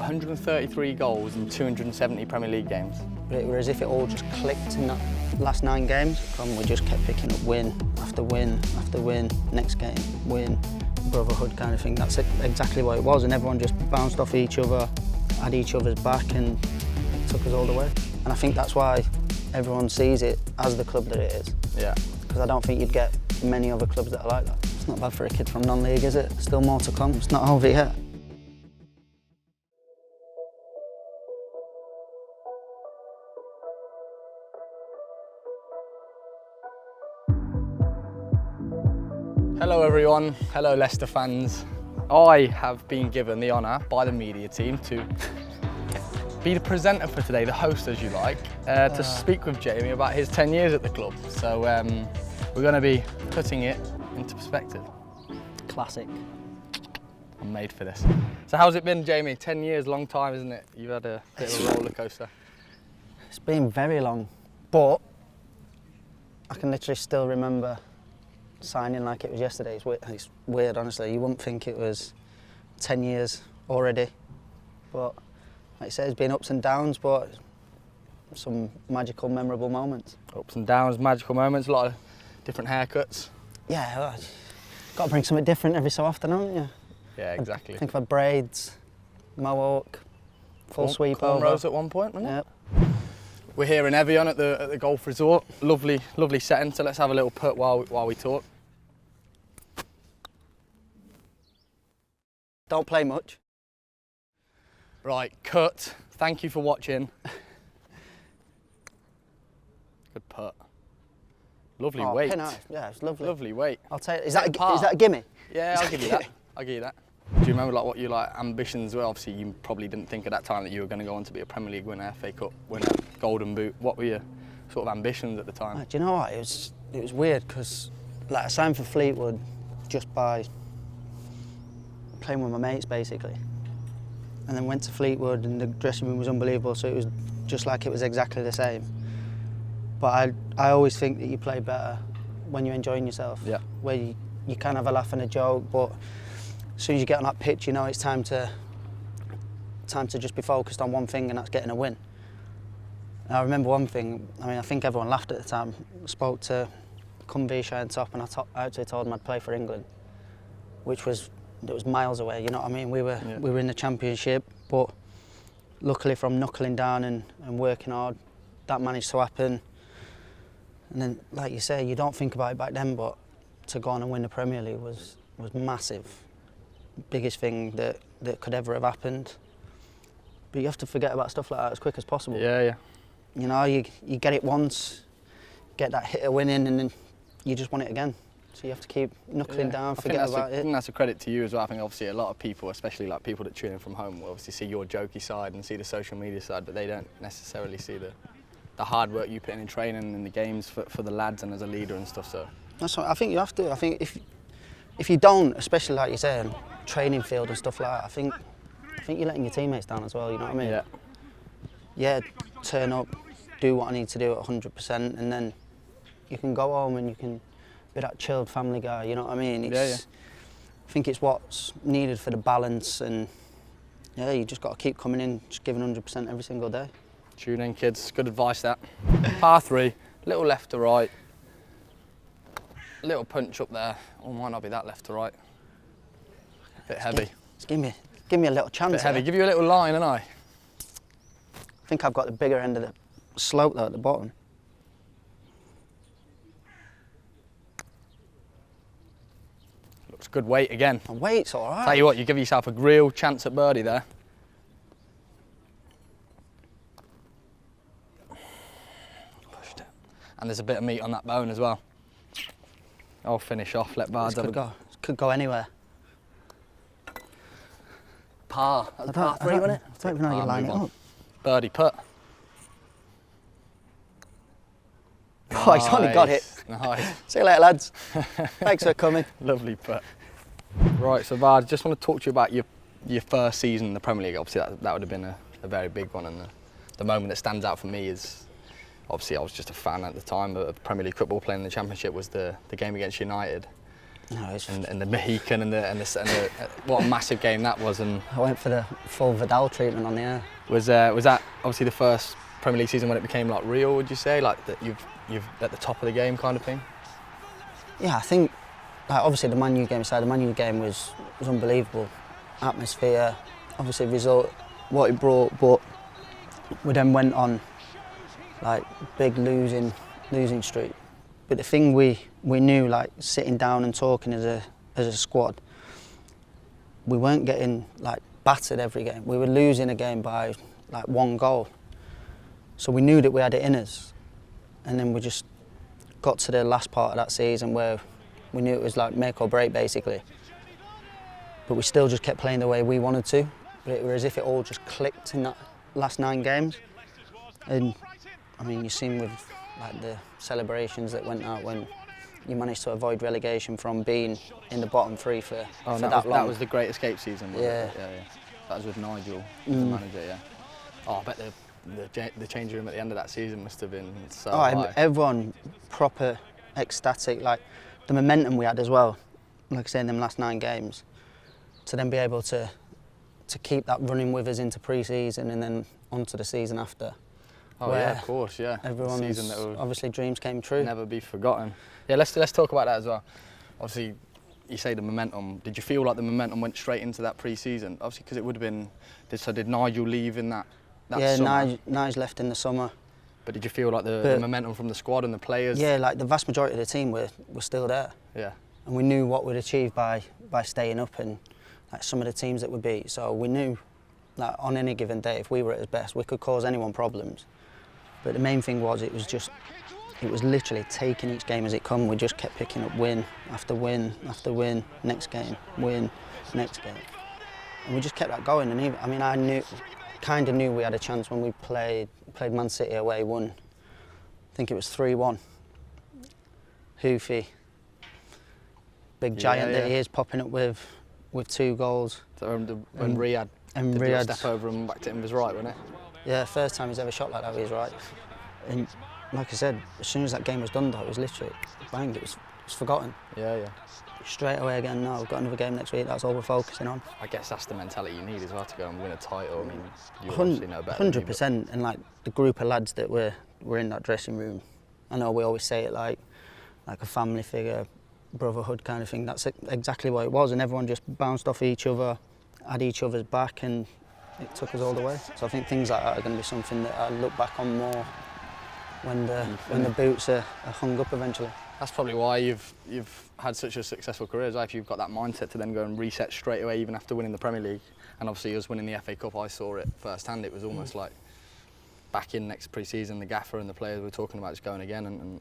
133 goals in 270 Premier League games. It was as if it all just clicked in that last 9 games. And we just kept picking up win after win after win, next game, win, brotherhood kind of thing. That's exactly what it was, and everyone just bounced off each other, had each other's back, and took us all the way. And I think that's why everyone sees it as the club that it is. Yeah. Because I don't think you'd get many other clubs that are like that. It's not bad for a kid from non-league, is it? Still more to come. It's not over yet. Hello everyone, hello Leicester fans. I have been given the honour by the media team to be the presenter for today, the host as you like, to speak with Jamie about his 10 years at the club. So we're going to be putting it into perspective. Classic. I'm made for this. So how's it been, Jamie? 10 years, long time, isn't it? You've had a bit of a roller coaster. It's been very long, but I can literally still remember signing like it was yesterday. It's weird, honestly. You wouldn't think it was 10 years already, but like I said, it's been ups and downs, but some magical, memorable moments. Ups and downs, magical moments, a lot of different haircuts. Yeah, well, got to bring something different every so often, haven't you? Yeah, exactly. I think I've had braids, mohawk, full sweep over. Cornrows at one point, wasn't it? Yep. We're here in Évian at the golf resort. Lovely, lovely setting. So let's have a little putt while we talk. Don't play much. Right, cut. Thank you for watching. Good putt. Lovely weight. Pin out. Yeah, it's lovely. Lovely weight. I'll take. Is that a gimme? Yeah, I'll give you that. I'll give you that. Do you remember what your ambitions were? Obviously, you probably didn't think at that time that you were going to go on to be a Premier League winner, FA Cup winner, Golden Boot. What were your sort of ambitions at the time? Do you know what? It was weird because like I signed for Fleetwood just by playing with my mates basically, and then went to Fleetwood and the dressing room was unbelievable. So it was just like it was exactly the same. But I always think that you play better when you're enjoying yourself. Yeah. Where you can have a laugh and a joke, but as soon as you get on that pitch, you know it's time to just be focused on one thing, and that's getting a win. And I remember one thing. I mean, I think everyone laughed at the time. I spoke to Cumby and Top, and I actually told him I'd play for England, which was miles away. You know what I mean? We were in the Championship, but luckily from knuckling down and working hard, that managed to happen. And then, like you say, you don't think about it back then, but to go on and win the Premier League was massive. Biggest thing that could ever have happened. But you have to forget about stuff like that as quick as possible. Yeah, yeah. You know, you get it once, get that hit of winning, and then you just want it again. So you have to keep knuckling down, forget about it. I think that's a credit to you as well. I think obviously a lot of people, especially like people that tune in from home, will obviously see your jokey side and see the social media side, but they don't necessarily see the hard work you put in training and the games for the lads and as a leader and stuff. So that's what I think you have to. I think if you don't, especially like you say, on training field and stuff like that, I think you're letting your teammates down as well. You know what I mean? Yeah. Yeah. Turn up, do what I need to do at 100%, and then you can go home and you can be that chilled family guy. You know what I mean? I think it's what's needed for the balance, and yeah, you just got to keep coming in, just giving 100% every single day. Tune in, kids. Good advice, that. Par 3, little left to right, little punch up there. Or might not be that left to right. Bit heavy. Just give me a little chance. Bit heavy. Give you a little line, and I think I've got the bigger end of the slope though at the bottom. Looks good weight again. The weight's all right. Tell you what, you give yourself a real chance at birdie there. Pushed it. And there's a bit of meat on that bone as well. I'll finish off. Let Vards have a go. Could go anywhere. Par. That was par 3, wasn't it? I don't even know how you line it up. Birdie putt. Oh, he's only got it. Nice. See you later, lads. Thanks for coming. Lovely putt. Right, so Vards, just want to talk to you about your first season in the Premier League. Obviously, that would have been a very big one, and the moment that stands out for me is, obviously, I was just a fan at the time of Premier League football. Playing in the Championship was the game against United. No, it's and the Mohican and the what a massive game that was. And I went for the full Vidal treatment on the air. Was that obviously the first Premier League season when it became like real? Would you say like that you've at the top of the game kind of thing? Yeah, I think like obviously the Man U game aside, the Man U game was unbelievable. Atmosphere, obviously result, what it brought, but we then went on like big losing streak. But the thing we knew, like sitting down and talking as a squad, we weren't getting like battered every game. We were losing a game by like 1 goal. So we knew that we had it in us. And then we just got to the last part of that season where we knew it was like make or break basically. But we still just kept playing the way we wanted to. But it was as if it all just clicked in that last 9 games. And I mean, you've seen with like the celebrations that went out when you managed to avoid relegation from being in the bottom 3 for that long. That was the Great Escape season, wasn't it? Yeah. Yeah. That was with Nigel as the manager, yeah. Oh, I bet the change room at the end of that season must have been so high. Everyone proper ecstatic, like the momentum we had as well, like I say, in them last 9 games, to then be able to keep that running with us into pre-season and then onto the season after. Oh yeah, of course, yeah. Everyone's season that will obviously dreams came true. Never be forgotten. Yeah, let's talk about that as well. Obviously, you say the momentum. Did you feel like the momentum went straight into that pre-season? Obviously, because it would have been. So did Nigel leave in that summer? Yeah, Nigel left in the summer. But did you feel like the momentum from the squad and the players? Yeah, like the vast majority of the team were still there. Yeah. And we knew what we'd achieve by staying up and like some of the teams that we beat. So we knew that on any given day, if we were at our best, we could cause anyone problems. But the main thing was it was literally taking each game as it come. We just kept picking up win after win after win, next game, win, next game. And we just kept that going. And even, I mean, I kind of knew we had a chance when we played Man City away, won, I think it was 3-1. Hoofy, big giant that he is, popping up with 2 goals. So when Riyad did step over and whacked it in his right, wasn't it? Yeah, first time he's ever shot like that with his right. And like I said, as soon as that game was done though, it was literally bang, it was forgotten. Yeah. Straight away again, no, we've got another game next week, that's all we're focusing on. I guess that's the mentality you need as well to go and win a title. I mean, you obviously know better 100%, than me, and like the group of lads that were in that dressing room, I know we always say it like a family figure, brotherhood kind of thing, that's exactly what it was, and everyone just bounced off each other, had each other's back, and it took us all the way. So I think things like that are going to be something that I look back on more when the boots are hung up eventually. That's probably why you've had such a successful career, if you've got that mindset to then go and reset straight away, even after winning the Premier League. And obviously us winning the FA Cup, I saw it firsthand. It was almost like back in next pre-season, the gaffer and the players were talking about just going again and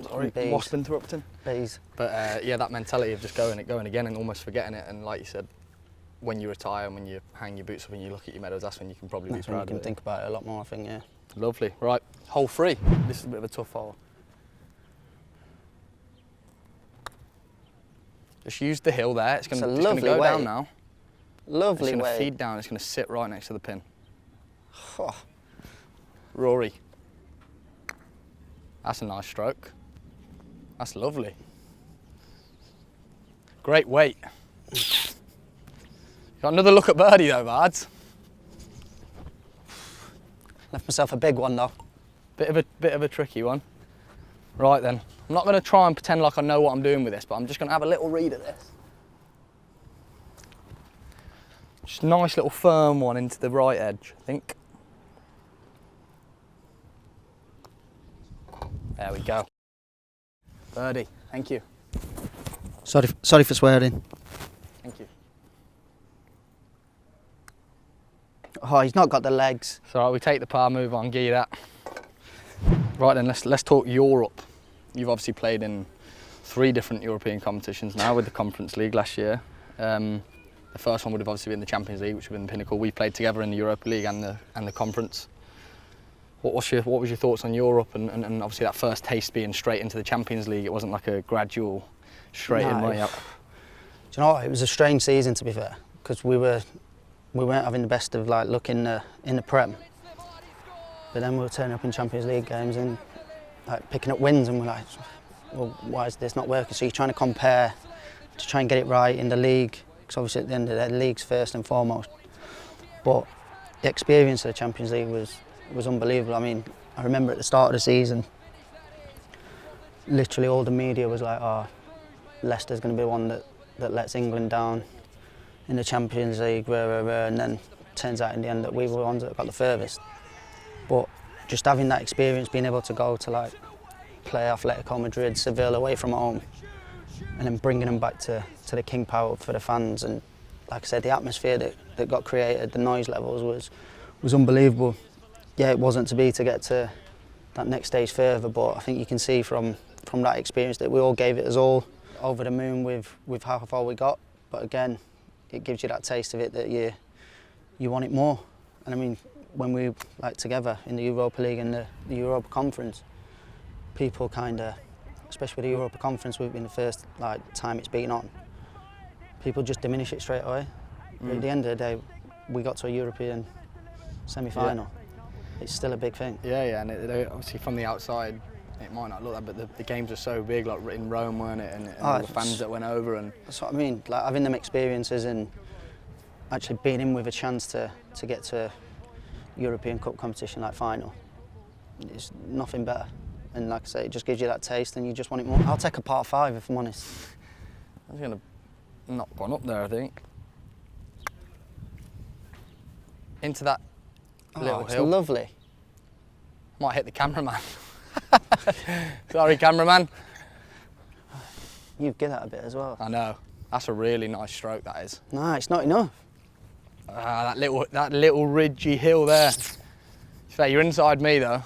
sorry, wasp interrupting. Bees. But yeah, that mentality of just going again and almost forgetting it. And like you said, when you retire and when you hang your boots up and you look at your medals, that's when you can probably be proud of it. That's when you can think about it a lot more, I think, yeah. Lovely. Right, hole 3. This is a bit of a tough hole. Just use the hill there. It's going to go down now. Lovely way. It's going to feed down. It's going to sit right next to the pin. Oh. Rory. That's a nice stroke. That's lovely. Great weight. Got another look at birdie though, lads. Left myself a big one though. Bit of a tricky one. Right then, I'm not going to try and pretend like I know what I'm doing with this, but I'm just going to have a little read of this. Just a nice little firm one into the right edge, I think. There we go. Birdie, thank you. Sorry for swearing. Thank you. Oh, he's not got the legs. It's all right, we take the par, move on, give you that. Right then, let's talk Europe. You've obviously played in 3 different European competitions now with the Conference League last year. The first one would have obviously been the Champions League, which would have been the pinnacle. We played together in the Europa League and the Conference. What was your thoughts on Europe and obviously that first taste being straight into the Champions League? It wasn't like a gradual straight in way up. Do you know what? It was a strange season, to be fair, because we weren't having the best of like luck in the Prem. But then we were turning up in Champions League games and like picking up wins, and we're like, well, why is this not working? So you're trying to compare to try and get it right in the league, because obviously at the end of the day, the league's first and foremost. But the experience of the Champions League was unbelievable. I mean, I remember at the start of the season, literally all the media was like, oh, Leicester's going to be one that lets England down in the Champions League, and then turns out in the end that we were the ones that got the furthest. But just having that experience, being able to go to like play Atletico Madrid, Seville away from home, and then bringing them back to the King Power for the fans, and like I said, the atmosphere that got created, the noise levels was unbelievable. Yeah, it wasn't to be to get to that next stage further, but I think you can see from that experience that we all gave it as all, over the moon with how far we got. But again, it gives you that taste of it that you want it more. And I mean, when we like together in the Europa League and the Europa Conference, people kind of, especially with the Europa Conference, we've been the first like time it's been on, people just diminish it straight away. But at the end of the day, we got to a European semi-final. Yeah. It's still a big thing. Yeah, and obviously from the outside, it might not look that, but the games are so big, like in Rome, weren't it? And all the fans that went over. And that's what I mean, like having them experiences and actually being in with a chance to get to a European Cup competition like final. It's nothing better. And like I say, it just gives you that taste and you just want it more. I'll take a par 5 if I'm honest. I was going to knock one up there, I think. Into that little it's hill. Lovely. Might hit the cameraman. Sorry, cameraman. You get that a bit as well. I know. That's a really nice stroke, that is. No, it's not enough. That little ridgy hill there. It's fair, you're inside me though.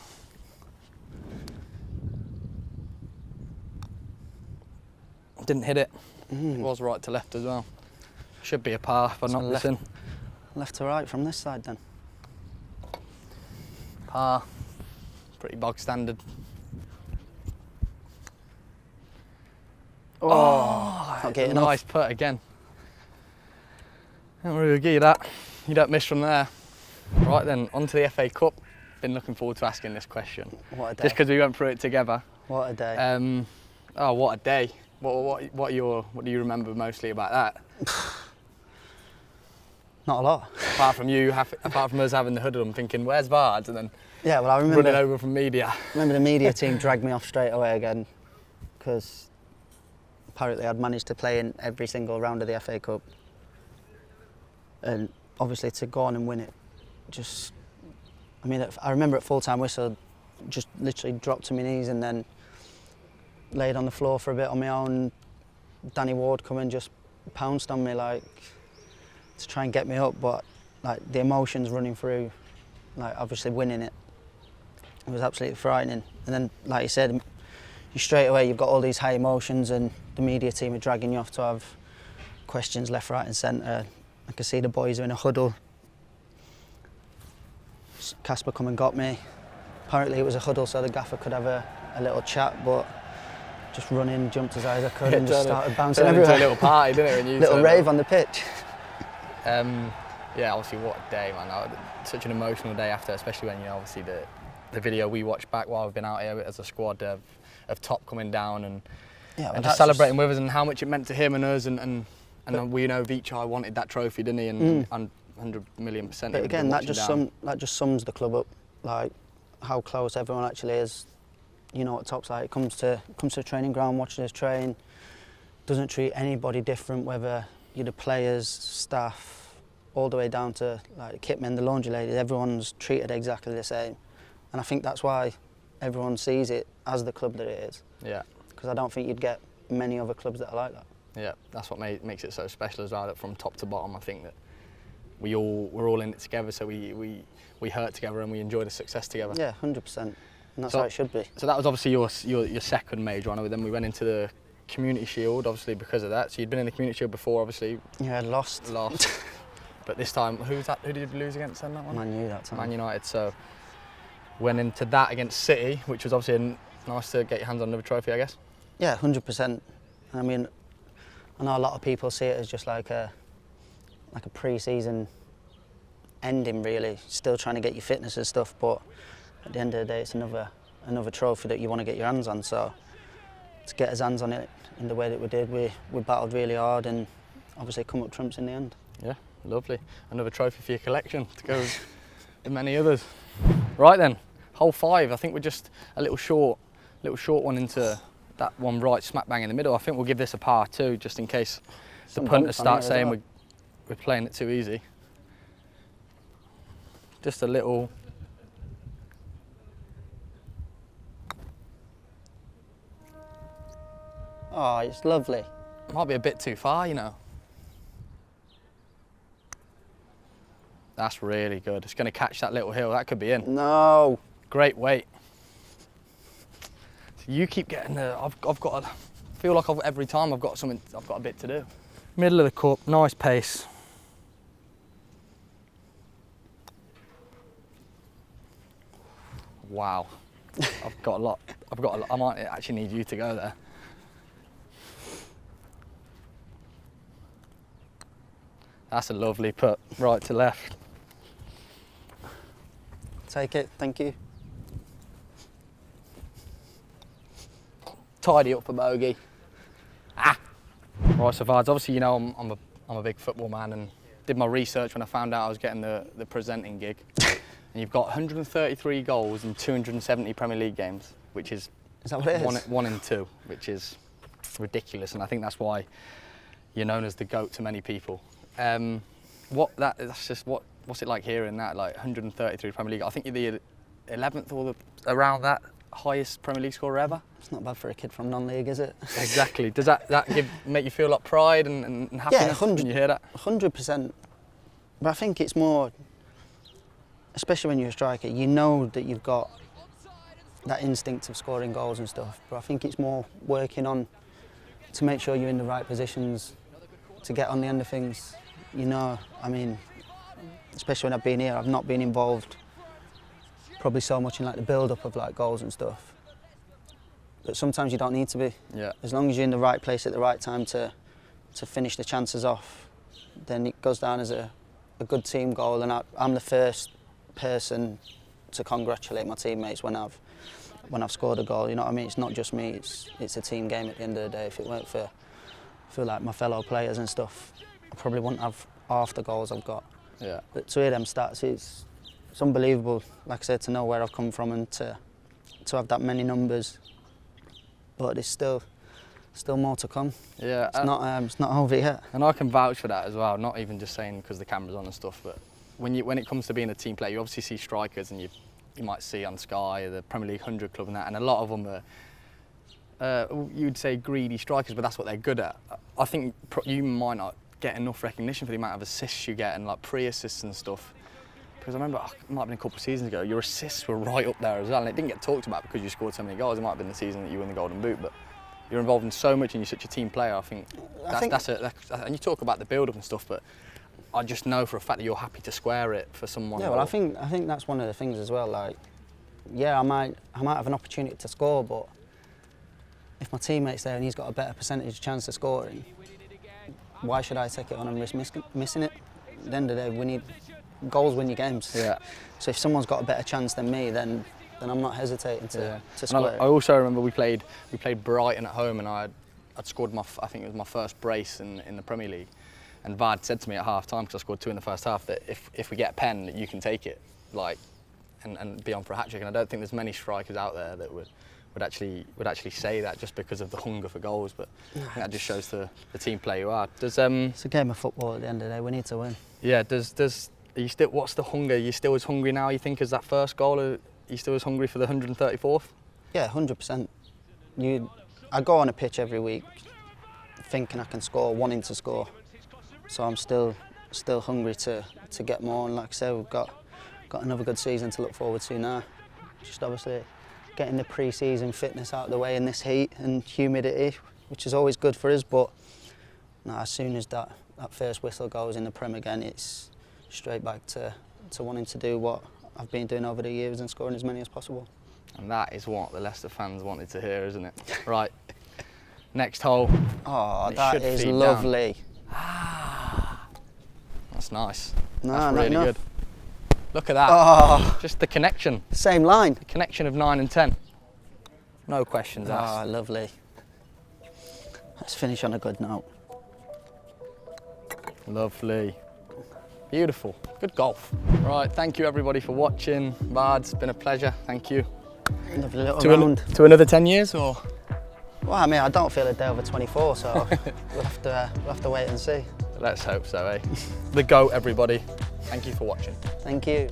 Didn't hit it. It was right to left as well. Should be a par if I'm not missing. Left to right from this side then. Par. Pretty bog standard. Oh, not getting nice off. putt again. Don't really give you that. You don't miss from there. Right then, on to the FA Cup. Been looking forward to asking this question. What a day. Just because we went through it together. What a day. Oh, what a day. What do you remember mostly about that? Not a lot. Apart from us having the hoodie on, thinking, where's Vards? And then yeah, well, I remember running over from media. I remember the media team dragged me off straight away again because apparently I'd managed to play in every single round of the FA Cup. And obviously to go on and win it, I remember at full-time whistle, just literally dropped to my knees and then laid on the floor for a bit on my own. Danny Ward come and just pounced on me like to try and get me up, but like the emotions running through, like obviously winning it was absolutely frightening. And then, like you said, you straight away you've got all these high emotions, and the media team are dragging you off to have questions left, right, and centre. I could see the boys are in a huddle. Casper come and got me. Apparently it was a huddle so the gaffer could have a little chat, but just running, jumped as high as I could and just started bouncing everywhere. Into a little party, didn't it? When you little rave on the pitch. Yeah, obviously what a day, man. Such an emotional day after, especially when, obviously the video we watched back while we've been out here as a squad of Top coming down and just celebrating with us, and how much it meant to him and us, and we know Vichai wanted that trophy, didn't he? And 100,000,000%. But again, that just sums the club up, like how close everyone actually is. You know what Top's like. It comes to a training ground, watches us train. Doesn't treat anybody different, whether you're the players, staff, all the way down to like kitmen, the laundry ladies. Everyone's treated exactly the same, and I think that's why everyone sees it as the club that it is. Yeah. Because I don't think you'd get many other clubs that are like that. Yeah, that's what makes it so special as well. That from top to bottom, I think that we're all in it together. So we hurt together and we enjoy the success together. Yeah, 100%. And that's how it should be. So that was obviously your second major honour. Then we went into the Community Shield, obviously because of that. So you'd been in the Community Shield before, obviously. Yeah, lost. But this time, who did you lose against then, that one? Man U that time. Man United. So went into that against City, which was obviously nice to get your hands on another trophy, I guess. Yeah, 100%. I mean, I know a lot of people see it as just like a pre-season ending, really. Still trying to get your fitness and stuff, but at the end of the day, it's another trophy that you want to get your hands on. So to get his hands on it in the way that we did. We battled really hard and obviously come up trumps in the end. Yeah, lovely. Another trophy for your collection to go with many others. Right then, hole 5. I think we're just a little short one into that one right smack bang in the middle. I think we'll give this a par 2 just in case the punters start saying we're playing it too easy. Just a little. Oh, it's lovely. Might be a bit too far, you know. That's really good. It's going to catch that little hill. That could be in. No. Great weight. So you keep getting the. I've got. Feel like every time I've got something. I've got a bit to do. Middle of the cup. Nice pace. Wow. I've got a lot. I might actually need you to go there. That's a lovely putt, right to left. Take it, thank you. Tidy up for bogey. Ah! Right, so Vards, obviously you know I'm a big football man and did my research when I found out I was getting the presenting gig. And you've got 133 goals in 270 Premier League games, which is that what it is? 1 in 2, which is ridiculous. And I think that's why you're known as the GOAT to many people. What's it like hearing that, like 133 Premier League? I think you're the 11th or around that highest Premier League scorer ever. It's not bad for a kid from non-league, is it? Exactly. Does that make you feel like pride and happiness when you hear that? 100%. But I think it's more, especially when you're a striker, you know that you've got that instinct of scoring goals and stuff. But I think it's more working on to make sure you're in the right positions to get on the end of things. You know, I mean, especially when I've been here, I've not been involved probably so much in like the build-up of like goals and stuff. But sometimes you don't need to be. Yeah. As long as you're in the right place at the right time to finish the chances off, then it goes down as a good team goal. And I'm the first person to congratulate my teammates when I've scored a goal. You know what I mean? It's not just me. It's a team game at the end of the day. If it weren't for like my fellow players and stuff, I probably wouldn't have half the goals I've got. Yeah. But to hear them stats, it's unbelievable. Like I said, to know where I've come from and to have that many numbers. But it's still more to come. Yeah. It's not over yet. And I can vouch for that as well. Not even just saying because the camera's on and stuff, but when it comes to being a team player, you obviously see strikers and you might see on Sky the Premier League 100 club and that, and a lot of them are you'd say greedy strikers, but that's what they're good at. I think you might not get enough recognition for the amount of assists you get and like pre-assists and stuff. Because I remember, it might have been a couple of seasons ago, your assists were right up there as well, and it didn't get talked about because you scored so many goals. It might have been the season that you won the Golden Boot, but you're involved in so much and you're such a team player. I think and you talk about the build-up and stuff, but I just know for a fact that you're happy to square it for someone. Yeah, well, I think that's one of the things as well. Like, yeah, I might have an opportunity to score, but if my teammate's there and he's got a better percentage chance of scoring, why should I take it on and risk missing it? At the end of the day, goals win your games. Yeah. So if someone's got a better chance than me, then I'm not hesitating to square it. I also remember we played Brighton at home, and I'd scored I think it was my first brace in the Premier League. And Vard said to me at half time, because I scored 2 in the first half, that if we get a pen, that you can take it, like, and be on for a hat trick. And I don't think there's many strikers out there that would actually say that just because of the hunger for goals. But I think that just shows the team player you are. It's a game of football at the end of the day. We need to win. Yeah. Are you still? What's the hunger? Are you still as hungry now, you think, as that first goal? Are you still as hungry for the 134th? Yeah, 100%. I go on a pitch every week thinking I can score, wanting to score. So I'm still hungry to get more. And like I said, we've got another good season to look forward to now. Just obviously getting the pre-season fitness out of the way in this heat and humidity, which is always good for us. But no, as soon as that first whistle goes in the Prem again, it's straight back to wanting to do what I've been doing over the years and scoring as many as possible. And that is what the Leicester fans wanted to hear, isn't it? Right, next hole. Oh, that is lovely. That's nice. No, that's really good. Look at that. Oh. Just the connection. Same line. The connection of 9 and 10. No questions asked. Oh, lovely. Let's finish on a good note. Lovely. Beautiful. Good golf. Right, thank you everybody for watching. Vard, it's been a pleasure. Thank you. Lovely little round. To another 10 years or? Well, I mean, I don't feel a day over 24, so we'll have to wait and see. Let's hope so, eh? The GOAT, everybody. Thank you for watching. Thank you.